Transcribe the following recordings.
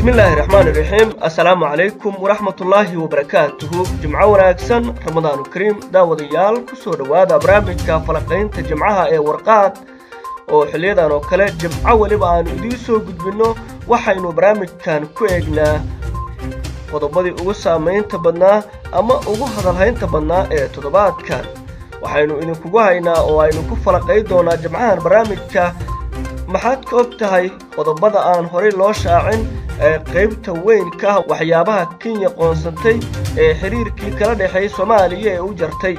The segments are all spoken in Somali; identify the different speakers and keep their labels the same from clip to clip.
Speaker 1: بسم الله الرحمن الرحيم. السلام عليكم ورحمة الله وبركاته. جمعة وناكسن رمضان الكريم داوديال كسو دوادا برامجka falaqaynta jimcaha ee warqaad oo xiliyadan oo kale jimca waliba aan idin soo gudbino waxaynu barnaamijkan ku eegnaa qodobadii ugu saameynta badnaa ama ugu hadalhaynta badnaa ee toddobaadkan waxaynu idinkugu haynaa oo aynu ku falaqay doonaa jimcahan barnaamijka maxaad ka og tahay qodobada aan horey loo shaacin qaybta weyn ka waxyaabaha Kenya qoonsatay ee xiriirkii kala dhaxay Soomaaliya ee u jartay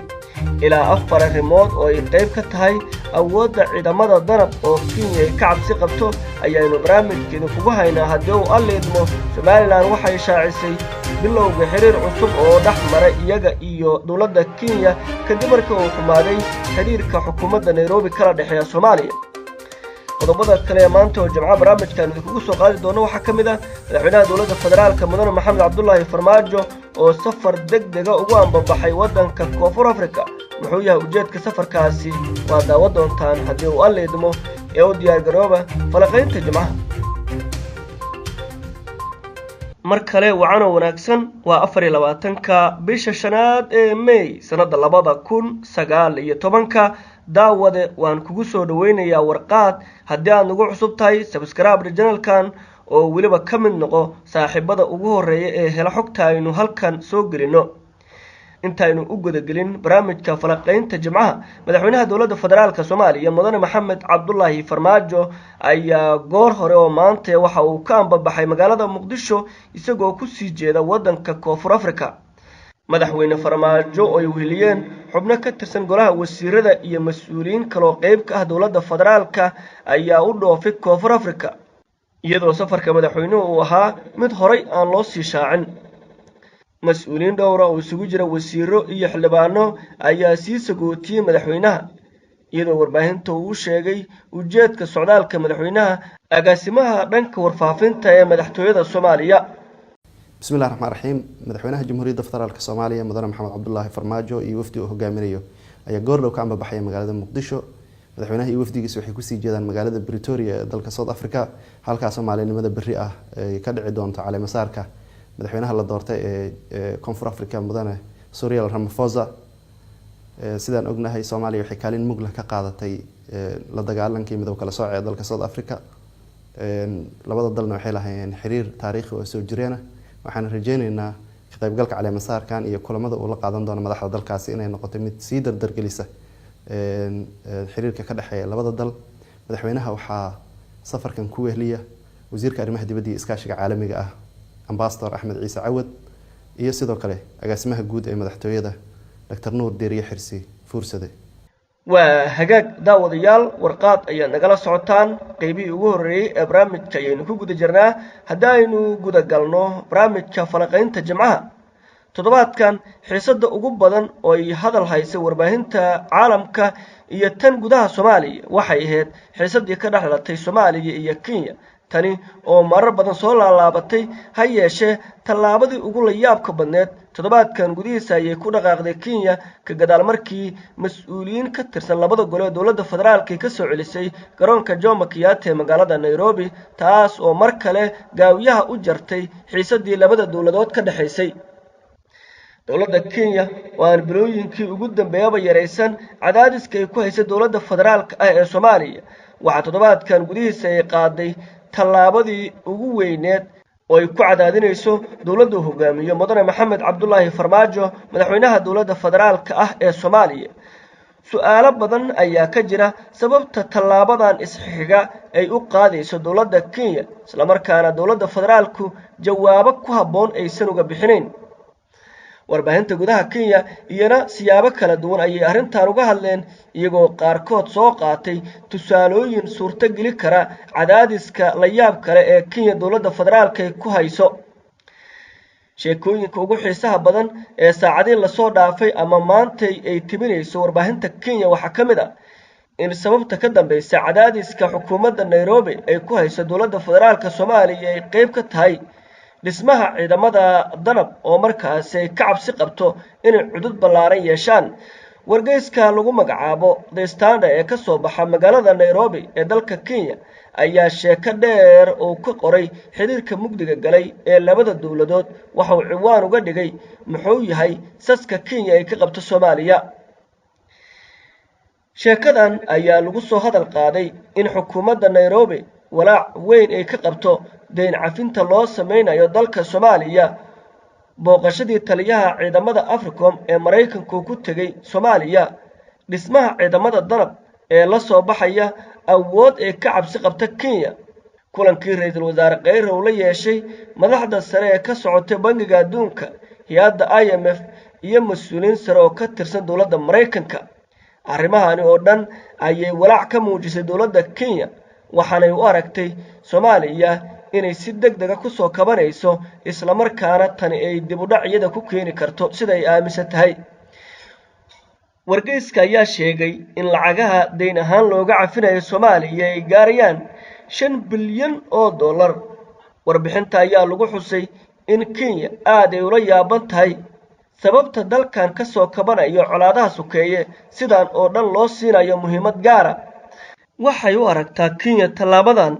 Speaker 1: ilaa 4 arrimood oo ay qayb ka tahay awoodda ciidamada danab oo Kenya ay ka cabsi qabto ayaynu barnaamijkeena kugu haynaa haddii uu alleedmo Somaliland waxay shaacisay bilowga xiriir cusub oo dhaxmaray iyaga iyo dawladda Kenya kadib markii uu xumaaday xiriirka xukuumadda Nairobi kala dhaxay Soomaaliya qodobada kale maanta oo jimcaha barnaamijkan idinku soo qaadi doono waxa kamid ah madaxweynaha dawladda federaalka mudane Maxamed Cabdullaahi Farmaajo oo safar degdeg ah ugu ambabaxay wadanka Koonfur Afrika wuxuu yahay ujeedka safarkaasi waa daawo doontaan haddii uu alleedmo ee u diyaar garooba falaqaynta jimcaha mar kale wacano wanaagsan waa 24ka bisha shanaad ee May sanada 2019 daawade waan kugu soo dhaweynayaa warqaad haddii aad nagu cusub tahay subscribe channelkan oo waliba ka mid noqo saaxiibada ugu horeeya ee hela xogta aynu halkan soo gelino intaynu u gudagelin barnaamijka falaqaynta jimcaha madaxweynaha dawladda federaalka Soomaaliya mudane Maxamed Cabdullaahi Farmaajo ayaa goor hore oo maanta waxa uu ka ambabaxay magaalada Muqdisho isagoo ku sii jeeda wadanka Koonfur Afrika madaxweyne Farmaajo oo ay weheliyeen xubno ka tirsan golaha wasiirada iyo mas'uuliyiin kale oo qayb ka ah dawladda federaalka ayaa u dhoofay Koonfur Afrika iyadoo safarka madaxweynuhu uu ahaa mid horay aan loo sii shaacin mas'uuliyiin dhowr ah oo isugu jira wasiiro iyo xildhibaano ayaa sii sagootiyay madaxweynaha iyadoo warbaahinta uu sheegay ujeedka socdaalka madaxweynaha agaasimaha dhanka warfaafinta ee madaxtooyada Soomaaliya
Speaker 2: بسم الله الرحمن الرحيم مدحوينها جمهورية فدرالك الصومالية مدن محمد عبد الله فرماجو iyo wafdi uu hogaaminayo ayaa goor dhow ka ambabaxay magaalada Muqdisho madaxweynaha iyo wafdigiisa waxay ku sii jeedaan magaalada Pretoria ee dalka South Africa halkaas Soomaalinimada berri ah ay ka dhici doonto cali masaarka madaxweynaha la doortay ee Koonfur Afrika mudane Cyril Ramaphosa sidaan ognahay Soomaaliya waxay kaalin mug leh ka qaadatay la dagaalankii midowga kala sooc ee dalka South Africa labada dalna waxay lahaayeen xiriir taariikhi oo soo jireen waxaan rajaynaynaa ka qaybgalka cali masaarkan iyo kulamada uu la qaadan doono madaxda dalkaasi inay noqoto mid sii dardargelisa xiriirka ka dhaxeeya labada dal madaxweynaha waxaa safarkan ku wehliya wasiirka arrimaha dibadda iyo iskaashiga caalamiga ah ambassador Axmed Ciise Cawad iyo sidoo kale agaasimaha guud ee madaxtooyada Dr. Nuur Deeriye Xirsi Fuursade
Speaker 1: waa hagaag daawadayaal warqaad ayaa nagala socotaan qaybihii ugu horeeyay ee barnaamijka ayaynu ku guda jirnaa haddaynu guda galno barnaamijka falaqaynta jimcaha toddobaadkan xiisada ugu badan oo ay hadal haysay warbaahinta caalamka iyo tan gudaha Soomaaliya waxay ahayd xiisadii ka dhaxlatay Soomaaliya iyo Kenya tani oo marar badan soo laalaabatay ha yeeshee tallaabadii ugu la yaabka badneed toddobaadkan gudihiisa ayay ku dhaqaaqday Kenya ka gadaal markii mas'uuliyiin ka tirsan labada gole ee dawladda federaalka ka soo celisay garoonka Jomo Kenyatta ee magaalada Nairobi taas oo mar kale gaawiyaha u jartay xiisadii labada dawladood ka dhaxaysay dawladda Kenya waan bilooyinkii ugu dambeeyay yareysan cadaadiska ay ku haysay dawladda federaalka ee Soomaaliya waxa toddobaadkan gudihiisa ay qaaday tallaabadii ugu weyneed oo ay ku cadaadinayso dawladda hogaamiyo mudane Maxamed Cabdullaahi Farmaajo madaxweynaha dawladda federaalka ee Soomaaliya su'aalo badan ayaa ka jira sababta tallaabadan isxiga ay u qaadayso dawladda Kenya isla markaana dawladda federaalku jawaabo ku haboon aysan uga bixinayn warbaahinta gudaha Kenya iyana siyaabo kala duwan ayay arrintan uga hadleen iyagoo qaarkood soo qaatay tusaalooyin suurto gali kara cadaadiska la yaab kale ee Kenya dawladda federaalka ku hayso sheekooyinka ugu xiisaha badan ee saacadii la soo dhaafay ama maanta ay timinayso warbaahinta Kenya waxa kamid ah in sababta ka dambaysa cadaadiska xukuumadda Nairobi ay ku hayso dawladda federaalka Soomaaliya ay qayb ka tahay dhismaha ciidamada danab oo markaas ay ka cabsi qabto inay cudud ballaaran yeeshaan wargeyska lagu magacaabo The Standard ee ka soo baxa magaalada Nairobi ee dalka Kenya ayaa sheeko dheer oo ka qoray xiriirka mugdiga galay ee labada dawladood waxa uu ciwaan uga dhigay muxuu yahay saska Kenya ay ka qabto Soomaaliya. sheekadan ayaa lagu soo hadal qaaday in xukuumadda Nairobi walaac weyn ay ka qabto deyn cafinta loo sameeyo dalka Soomaaliya. booqashadii taliyaha ciidamada Africom ee Mareykanku ku tagay Soomaaliya, dhismaha ciidamada danab ee la soo baxaya awood ay ka cabsi qabta Kenya, kulankii ra'iisul wasaare Khayre uu la yeeshay madaxda sare ee ka socotay Bangiga Adduunka, hay'adda IMF iyo mas'uuliyiin sare oo ka tirsan dawladda Mareykanka. arrimahani oo dhan ayay walaac ka muujisay dawladda Kenya, waxaanay u aragtay Soomaaliya inay si degdeg ah ku soo kabanayso isla markaana tani ay dib u dhacyada ku keeni karto sida ay aaminsan tahay. wargeyska ayaa sheegay in lacagaha deyn ahaan looga cafinayo Soomaaliya ay gaarayaan 5 bilyan oo dollar. warbixinta ayaa lagu xusay in Kenya aad ay ula yaaban tahay sababta dalkan ka soo kabanayo colaadaha sukeeye sidaan oo dhan loo siinayo muhiimad gaar ah. waxay u aragtaa Kenya talaabadan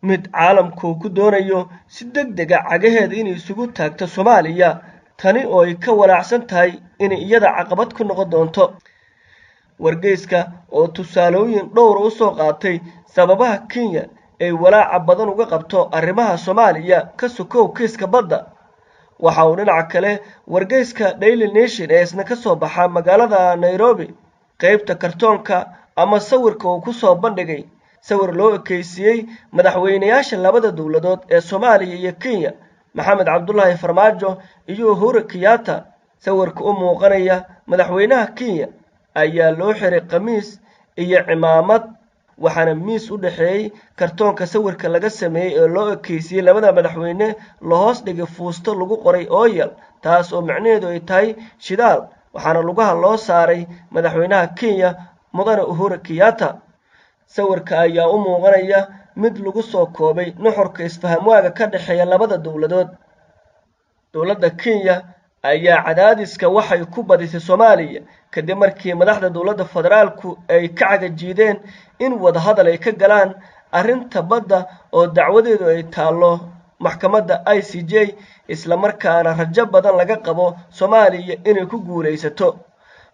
Speaker 1: mid caalamku ku doonayo si degdeg ah cagaheeda inay isugu taagto Soomaaliya, tani oo ay ka walaacsan tahay in iyada caqabad ku noqon doonto. wargeyska oo tusaalooyin dhowr u soo qaatay sababaha Kenya ay walaaca badan uga qabto arrimaha Soomaaliya ka sokow kiiska badda, waxa uu dhinaca kale wargeyska Daily Nation ee isna ka soo baxa magaalada Nairobi qaybta kartoonka ama sawirka uu ku soo bandhigay sawir loo ekeysiyay madaxweynayaasha labada dawladood ee Soomaaliya iyo Kenya, Maxamed Cabdullaahi Farmaajo iyo Uhuru Kenyatta. sawirka u muuqanaya madaxweynaha Kenya ayaa loo xiray qamiis iyo cimaamad, waxaana miis u dhaxeeyay kartoonka sawirka laga sameeyay ee loo ekeysiyay labada madaxweyne la hoos dhigay fuusto lagu qoray oil, taas oo macnaheedu ay tahay shidaal, waxaana lugaha loo saaray madaxweynaha Kenya mudane Uhuru Kenyatta. sawirka ayaa u muuqanaya mid lagu soo koobay nuxurka isfahamwaaga ka dhaxeeya labada dawladood. dawladda Kenya ayaa cadaadiska waxay ku badisay Soomaaliya kadib markii madaxda dawladda federaalku ay ka cagajiideen in wada hadal ay ka galaan arrinta badda oo dacwadeedu ay taalo maxkamadda ICJ, isla markaana rajo badan laga qabo Soomaaliya inay ku guuleysato.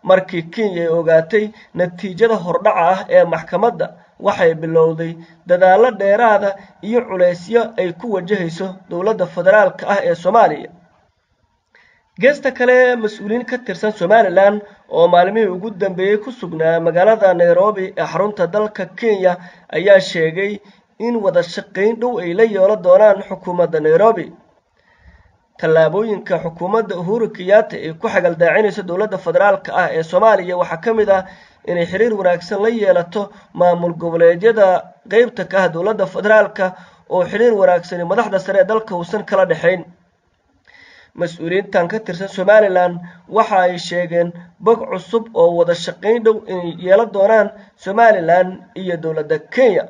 Speaker 1: markii Kenya ay ogaatay natiijada hordhaca ah ee maxkamadda, waxay bilowday dadaalo dheeraada iyo culeysyo ay ku wajahayso dawladda federaalka ah ee Soomaaliya. geesta kale, mas'uuliyiin ka tirsan Somaliland oo maalmihii ugu dambeeyay ku sugnaa magaalada Nairobi ee xarunta dalka Kenya ayaa sheegay in wada shaqayn dhow ay la yeelan doonaan xukuumadda Nairobi. tallaabooyinka xukuumadda Uhuru Kenyatta ay ku xagaldaacinayso dawladda federaalka ah ee Soomaaliya waxaa ka mid ah inay xiriir wanaagsan la yeelato maamul goboleedyada qaybta ka ah dawladda federaalka oo xiriir wanaagsan madaxda sare ee dalka uusan kala dhaxayn. mas'uuliyiintan ka tirsan Somaliland waxa ay sheegeen bog cusub oo wada shaqayn dhow inay yeelan doonaan Somaliland iyo dawladda Kenya.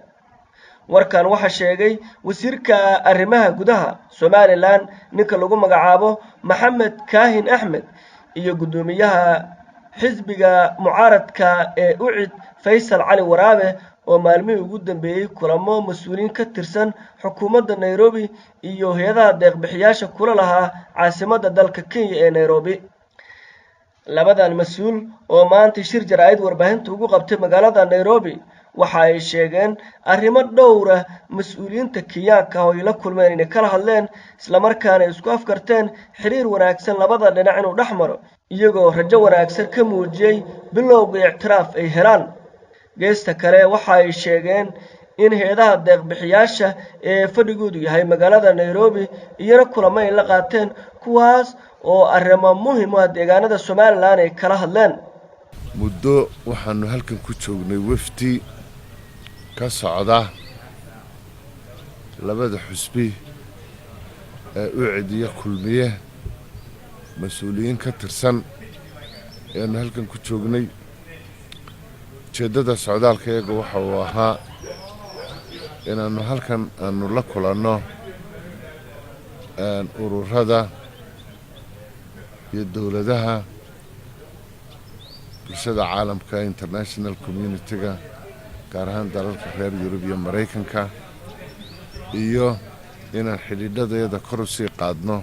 Speaker 1: warkan waxa sheegay wasiirka arrimaha gudaha Somaliland ninka lagu magacaabo Maxamed Kaahin Axmed iyo gudoomiyaha xisbiga mucaaradka ee UCID Faysal Cali Waraabe oo maalmihii ugu dambeeyay kulamo mas'uuliyiin ka tirsan xukuumadda Nairobi iyo hay'adaha deeq-bixiyaasha kula lahaa caasimadda dalka Kenya ee Nairobi. labadan mas'uul oo maanta shir jaraa'id warbaahinta ugu qabtay magaalada Nairobi waxa ay sheegeen arrimo dhowr ah mas'uuliyiinta Kenyaanka oo ay la kulmeen inay kala hadleen isla markaana isku afkarteen xiriir wanaagsan labada dhinac inuu dhaxmaro, iyagoo rajo wanaagsan ka muujiyay bilowga ictiraaf ay helaan. geesta kale waxa ay sheegeen in hay'adaha deeq-bixiyaasha ee fadhigoodu yahay magaalada Nairobi iyana kulamo ay la qaateen kuwaas oo arrimo muhiim ah deegaanada Somaliland ay kala hadleen.
Speaker 3: muddo waxaanu halkan ku joognay wafdi ka socda labada xusbi ee UCID iyo kulmiye, mas'uuliyiin ka tirsan ayaanu halkan ku joognay. ujeeddada socdaalka iyaga waxa uu ahaa inaannu halkan aanu la kulanno ururada iyo dawladaha bulshada caalamka international community-ga gaar ahaan dalalka reer Yurub iyo Mareykanka iyo inaan xidhiidhadeeda kor u sii qaadno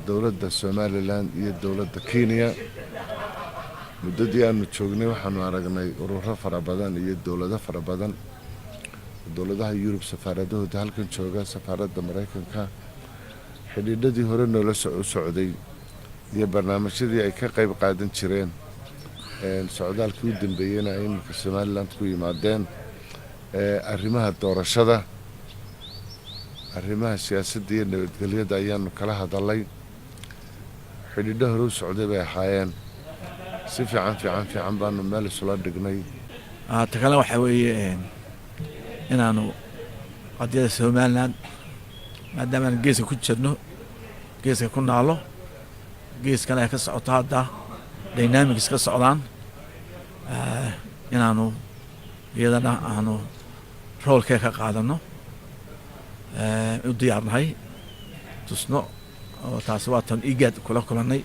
Speaker 3: dowladda Somaliland iyo dowladda Kenya. muddadii aanu joognay waxaanu aragnay ururo fara badan iyo dowlado fara badan. dowladaha Yurub safaaradahooda halkan jooga, safaaradda Mareykanka, xidhiidhadii hore noola socday iyo barnaamijyadii ay ka qayb qaadan jireen socdaalkii u dambeeyayna ay iminka Somaliland ku yimaadeen arrimaha doorashada, arrimaha siyaasadda iyo nabadgelyada ayaanu kala hadalay. xidhiidho hore u socday bay ahaayeen. si fiican baanu meel isula dhignay.
Speaker 4: takale waxa weeye inaanu qadiyada Somaliland maadaama geeska ku jirno, geeska ku naalo, geeskan ay ka socoto hadda dynamics ka socdaan, inaanu iyadana aanu roolkee ka qaadano, u diyaarnahay tusno. oo taasi waa tan IGAD kula kulanay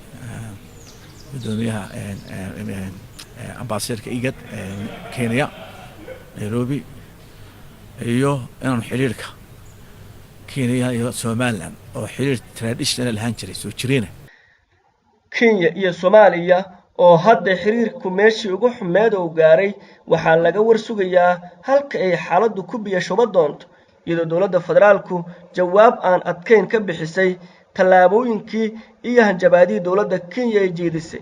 Speaker 4: gudoomiyaha ambassadorka IGAD Kenya Nairobi, iyo inaanu xiriirka Kenya iyo Somaliland oo xiriir traditional ahaan jiray soo jireen.
Speaker 1: Kenya iyo Soomaaliya oo hadda xiriirku meeshii ugu xumeed oo gaaray waxaa laga warsugayaa halka ay xaaladdu ku biyashoba doonto, iyadoo dowladda federaalku jawaab aan adkeyn ka bixisay tallaabooyinkii iyo hanjabaadii dowladda Kenya ay jeedisay.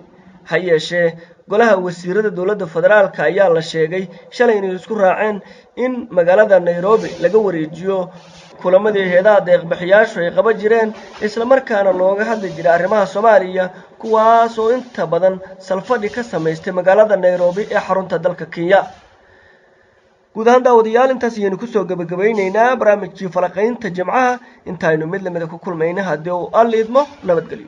Speaker 1: ha yeeshee golaha wasiirada dowladda federaalka ayaa la sheegay shalay inay isku raaceen in magaalada Nairobi laga wareejiyo kulamadii heedaha deeq-bixiyaashu ay qaban jireen, isla markaana looga hadli jiray arrimaha Soomaaliya, kuwaas oo inta badan salfadhi ka samaystay magaalada Nairobi ee xarunta dalka Kenya. guud ahaan daawadayaal intaas ayaynu kusoo gabagabaynaynaa barnaamijkii falaqaynta Jimcaha. intaaynu mid lamida ku kulmayna haddii uu Alle idmo. nabadgelyo.